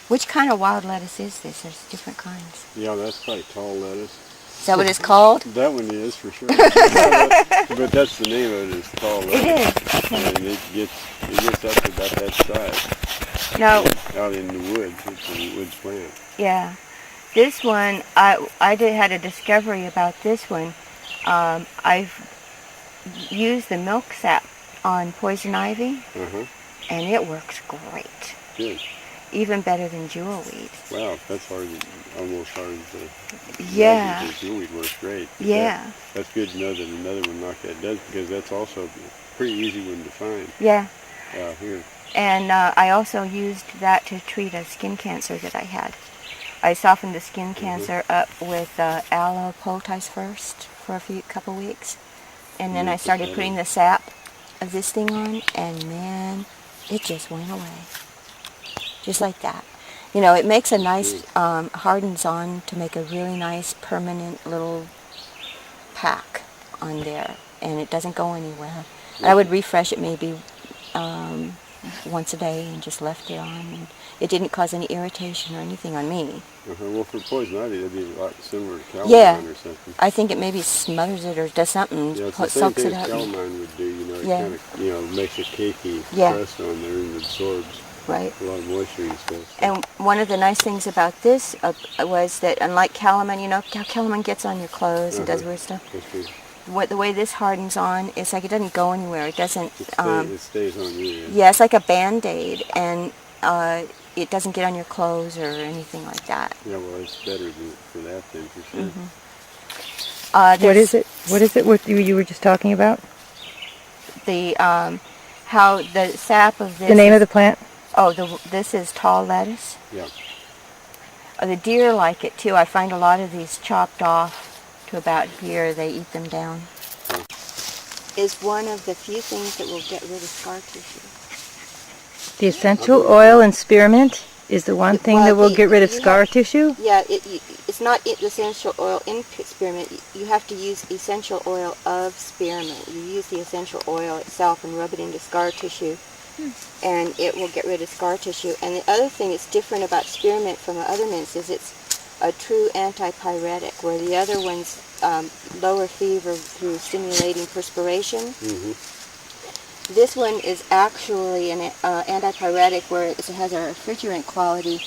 Speaker 1: Which kind of wild lettuce is this? There's different kinds.
Speaker 4: Yeah, that's probably tall lettuce.
Speaker 1: Is that what it's called?
Speaker 4: That one is for sure. But that's the name of it, is tall lettuce.
Speaker 1: It is. Okay.
Speaker 4: And it gets up to about that size.
Speaker 1: No.
Speaker 4: Out in the woods. It's a woods plant.
Speaker 1: Yeah. This one, I had a discovery about this one. I've used the milk sap on poison ivy, and it works great.
Speaker 4: Good.
Speaker 1: Even better than jewelweed.
Speaker 4: Wow, that's almost hard to
Speaker 1: Yeah.
Speaker 4: jewelweed works great. But
Speaker 1: Yeah.
Speaker 4: that's good to know that another one like that does, because that's also a pretty easy one to find
Speaker 1: Yeah.
Speaker 4: out here.
Speaker 1: And I also used that to treat a skin cancer that I had. I softened the skin cancer up with aloe poultice first for a couple weeks. And then I started putting the sap of this thing on, and man, it just went away. Just like that. You know, it makes a nice, hardens on to make a really nice permanent little pack on there. And it doesn't go anywhere. I would refresh it maybe once a day and just left it on. And it didn't cause any irritation or anything on me.
Speaker 4: Well, for poison ivy, that'd be a lot similar to calamine
Speaker 1: Yeah.
Speaker 4: or something.
Speaker 1: I think it maybe smothers it or does something,
Speaker 4: Yeah, it's the same
Speaker 1: soaks
Speaker 4: thing
Speaker 1: it
Speaker 4: as
Speaker 1: up.
Speaker 4: calamine would do. You know, it
Speaker 1: Yeah.
Speaker 4: kind of, makes a cakey
Speaker 1: Yeah.
Speaker 4: crust on there and absorbs
Speaker 1: Right.
Speaker 4: a lot of moisture and stuff. So.
Speaker 1: And one of the nice things about this was that, unlike calamine, you know how calamine gets on your clothes and does weird stuff?
Speaker 4: That's good.
Speaker 1: The way this hardens on, it's like it doesn't go anywhere. It doesn't.
Speaker 4: It stays on you.
Speaker 1: Yeah, it's like a Band-Aid, and it doesn't get on your clothes or anything like that.
Speaker 4: Yeah, well, it's better for that then, for sure.
Speaker 5: What is it? What is it what you were just talking about?
Speaker 1: The how the sap of this.
Speaker 5: The name of the plant?
Speaker 1: Oh, this is tall lettuce.
Speaker 4: Yeah.
Speaker 1: The deer like it too. I find a lot of these chopped off to about here. They eat them down. Is one of the few things that will get rid of scar tissue.
Speaker 5: The essential oil in spearmint is the one thing that will get rid of scar tissue?
Speaker 1: Yeah, it's not essential oil in spearmint. You have to use essential oil of spearmint. You use the essential oil itself and rub it into scar tissue, and it will get rid of scar tissue. And the other thing that's different about spearmint from other mints is it's a true antipyretic, where the other ones lower fever through stimulating perspiration. This one is actually an antipyretic, where it has a refrigerant quality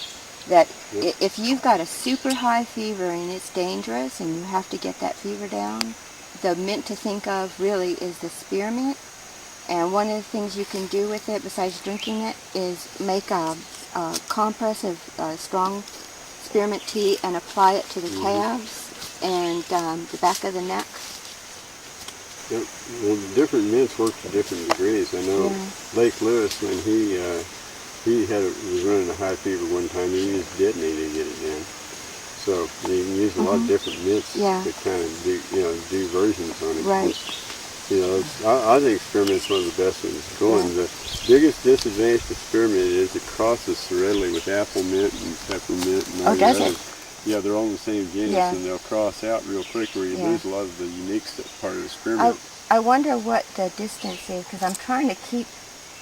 Speaker 1: that if you've got a super high fever and it's dangerous and you have to get that fever down, the mint to think of really is the spearmint. And one of the things you can do with it, besides drinking it, is make a compress of strong spearmint tea and apply it to the calves and the back of the neck.
Speaker 4: Yep. Well, the different mints work to different degrees. I know Lake Lewis, when he was running a high fever one time, he used Ditney to get it down. So you can use a lot of different mints to kind of do versions on it.
Speaker 1: Right.
Speaker 4: I think spearmint's one of the best ones going. The biggest disadvantage to spearmint is it crosses so readily with apple mint and peppermint and all the others. Yeah, they're all in the same genus, and they'll cross out real quick, where you lose a lot of the unique part of the spearmint.
Speaker 1: I wonder what the distance is, because I'm trying to keep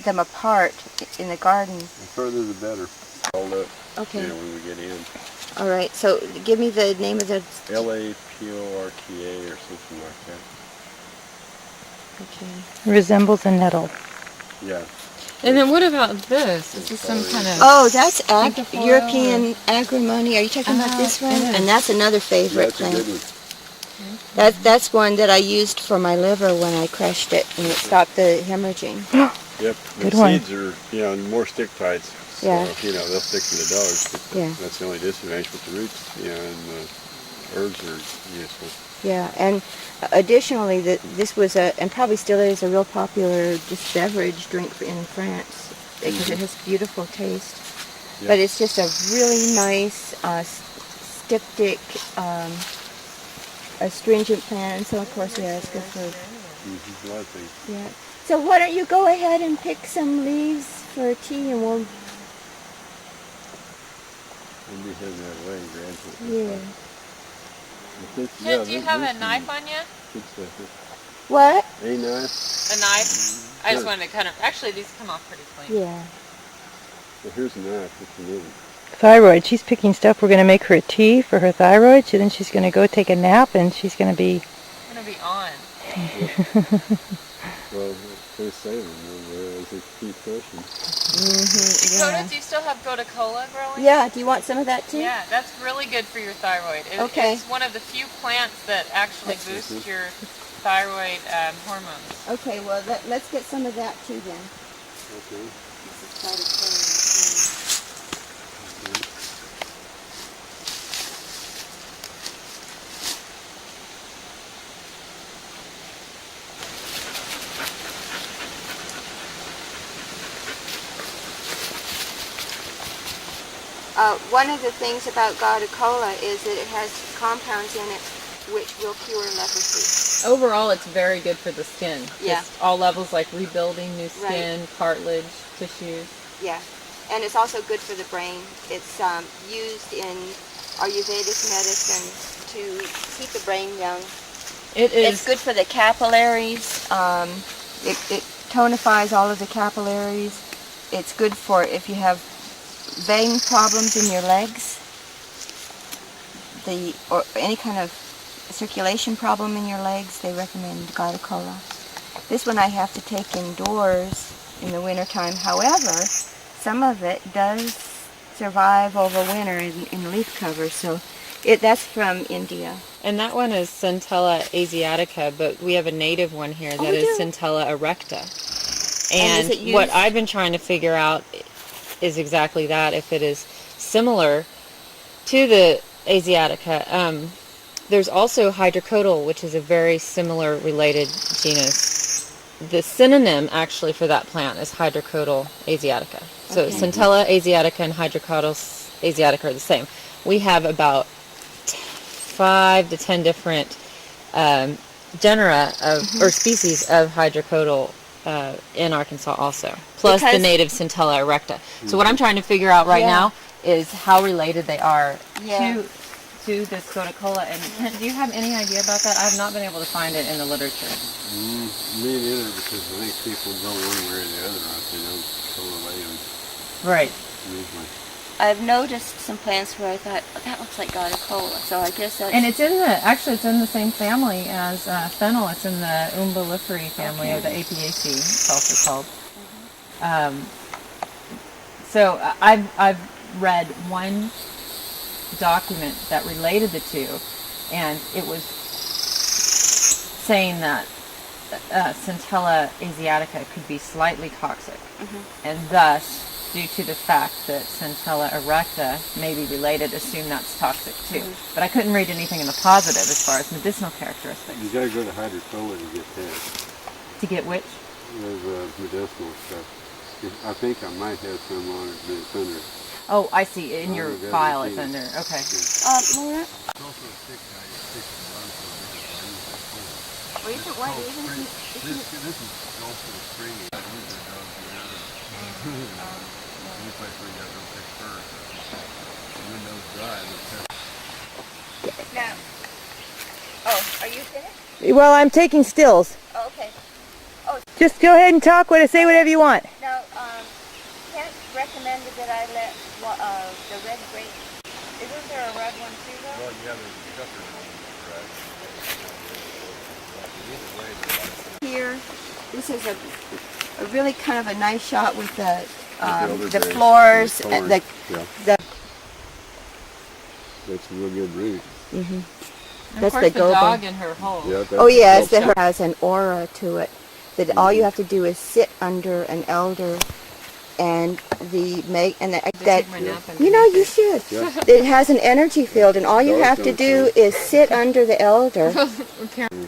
Speaker 1: them apart in the garden.
Speaker 4: The further the better. I'll look.
Speaker 1: Okay.
Speaker 4: Yeah, when we get in.
Speaker 1: All right. So give me the name of the.
Speaker 4: LAPORTA or something like that.
Speaker 1: Okay.
Speaker 5: Resembles a nettle.
Speaker 4: Yeah.
Speaker 3: And then what about this? Is this some kind of...
Speaker 1: Oh, that's European agrimony. Are you talking about this one? And that's another favorite
Speaker 4: That's a good
Speaker 1: thing.
Speaker 4: one.
Speaker 1: That's one that I used for my liver when I crushed it, and it stopped the hemorrhaging.
Speaker 4: Yep.
Speaker 5: Good
Speaker 4: The
Speaker 5: one.
Speaker 4: seeds are, more stick bites. So,
Speaker 1: Yeah.
Speaker 4: they'll stick to the dogs. But
Speaker 1: Yeah.
Speaker 4: That's the only disadvantage with the roots, and the herbs are useful.
Speaker 1: Yeah, and additionally, this was and probably still is, a real popular just beverage drink in France because it has beautiful taste.
Speaker 4: Yep.
Speaker 1: But it's just a really nice, styptic, astringent plant, and so of course, it's good for.
Speaker 4: A lot of things.
Speaker 1: Yeah. So why don't you go ahead and pick some leaves for tea, and we'll.
Speaker 4: We'll be heading that way gradually.
Speaker 1: Yeah.
Speaker 3: Jen, do you have a knife on you?
Speaker 1: What?
Speaker 4: A knife?
Speaker 3: A knife? I just wanted to kind of, actually these come off pretty clean.
Speaker 1: Yeah.
Speaker 4: Well, here's a knife if you need it.
Speaker 5: Thyroid. She's picking stuff. We're going to make her a tea for her thyroid. So then she's going to go take a nap, and she's going to be...
Speaker 3: I'm going to be on.
Speaker 4: Well, they're saving as they keep pushing.
Speaker 3: Dakota, do you still have Gotu kola growing?
Speaker 1: Yeah, do you want some of that too?
Speaker 3: Yeah, that's really good for your thyroid.
Speaker 1: Okay.
Speaker 3: It's one of the few plants that actually boost your thyroid hormones.
Speaker 1: Okay, well, let's get some of that too then.
Speaker 4: Okay.
Speaker 1: This is quite a thing. One of the things about Gotu kola is that it has compounds in it which will cure leprosy.
Speaker 3: Overall, it's very good for the skin.
Speaker 1: Yeah.
Speaker 3: Just all levels, like rebuilding new skin, cartilage, tissues.
Speaker 1: Yeah, and it's also good for the brain. It's used in Ayurvedic medicine to keep the brain young.
Speaker 3: It is.
Speaker 1: It's good for the capillaries. It tonifies all of the capillaries. It's good for if you have vein problems in your legs, or any kind of circulation problem in your legs. They recommend Gotu kola. This one I have to take indoors in the wintertime. However, some of it does survive over winter in leaf cover. So that's from India.
Speaker 3: And that one is Centella asiatica, but we have a native one here that is Centella erecta. And
Speaker 1: is it
Speaker 3: what
Speaker 1: used?
Speaker 3: I've been trying to figure out is exactly that, if it is similar to the asiatica. There's also hydrocodal, which is a very similar related genus. The synonym actually for that plant is hydrocodal asiatica. So
Speaker 1: Okay.
Speaker 3: Centella asiatica and hydrocodal asiatica are the same. We have about 5 to 10 different genera of or species of hydrocodal in Arkansas also, plus the native Centella erecta. So what I'm trying to figure out right now is how related they are to this Gotu kola. And Kent, do you have any idea about that? I have not been able to find it in the literature.
Speaker 4: Me neither, because I think people go one way or the other if they don't correlate them.
Speaker 3: Right.
Speaker 4: Usually.
Speaker 1: I've noticed some plants where I thought, oh, that looks like Gotu kola. So I guess that's...
Speaker 3: And it's in the same family as Fennel. It's in the Umbelliferae family, or the Apiaceae, it's also called. So I've read one document that related the two, and it was saying that Centella asiatica could be slightly toxic, and thus, due to the fact that Centella erecta may be related, assume that's toxic too. But I couldn't read anything in the positive as far as medicinal characteristics.
Speaker 4: You gotta go to hydrocola to get that.
Speaker 3: To get which?
Speaker 4: There's medicinal stuff. I think I might have some on it, but it's under.
Speaker 3: Oh, I see. In your file, it's under. Okay.
Speaker 1: Laura? Well, isn't what?
Speaker 4: This is also springy. I use the dogs any place where you got real thick fur. The window's dry.
Speaker 1: Now, are you finished?
Speaker 5: Well, I'm taking stills.
Speaker 1: Oh, okay.
Speaker 5: Just go ahead and talk. Say whatever you want.
Speaker 1: Now, Kent recommended that I let the red grape. Isn't there a red one too, though?
Speaker 4: Well, yeah, there's a couple of them.
Speaker 1: Here, this is a really kind of a nice shot with the
Speaker 4: elderberry.
Speaker 1: floors,
Speaker 4: The
Speaker 1: the
Speaker 4: That's a real good root.
Speaker 3: And
Speaker 1: That's
Speaker 3: of course,
Speaker 1: the
Speaker 3: the
Speaker 1: goba.
Speaker 3: dog in her hole.
Speaker 4: Yeah, that's
Speaker 1: Yes, it has an aura to it. That all you have to do is sit under an elder, and you should.
Speaker 4: Yeah.
Speaker 1: It has an energy field, and all you
Speaker 4: Dogs
Speaker 1: have to
Speaker 4: don't
Speaker 1: do
Speaker 4: too.
Speaker 1: is sit under the elder.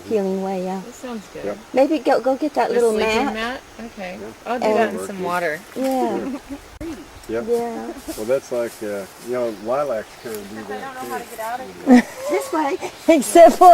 Speaker 1: Healing way, yeah.
Speaker 3: That sounds good.
Speaker 4: Yep.
Speaker 1: Maybe go get that
Speaker 3: The
Speaker 1: little
Speaker 3: sleeping
Speaker 1: mat.
Speaker 3: Okay.
Speaker 4: Yeah.
Speaker 3: I'll do
Speaker 1: And-
Speaker 3: that in some water.
Speaker 1: Yeah,
Speaker 4: Yep.
Speaker 1: yeah.
Speaker 4: Well, that's like, lilacs kind of do that.
Speaker 1: I don't know how to
Speaker 4: too.
Speaker 1: get out of here. This way.
Speaker 5: Except for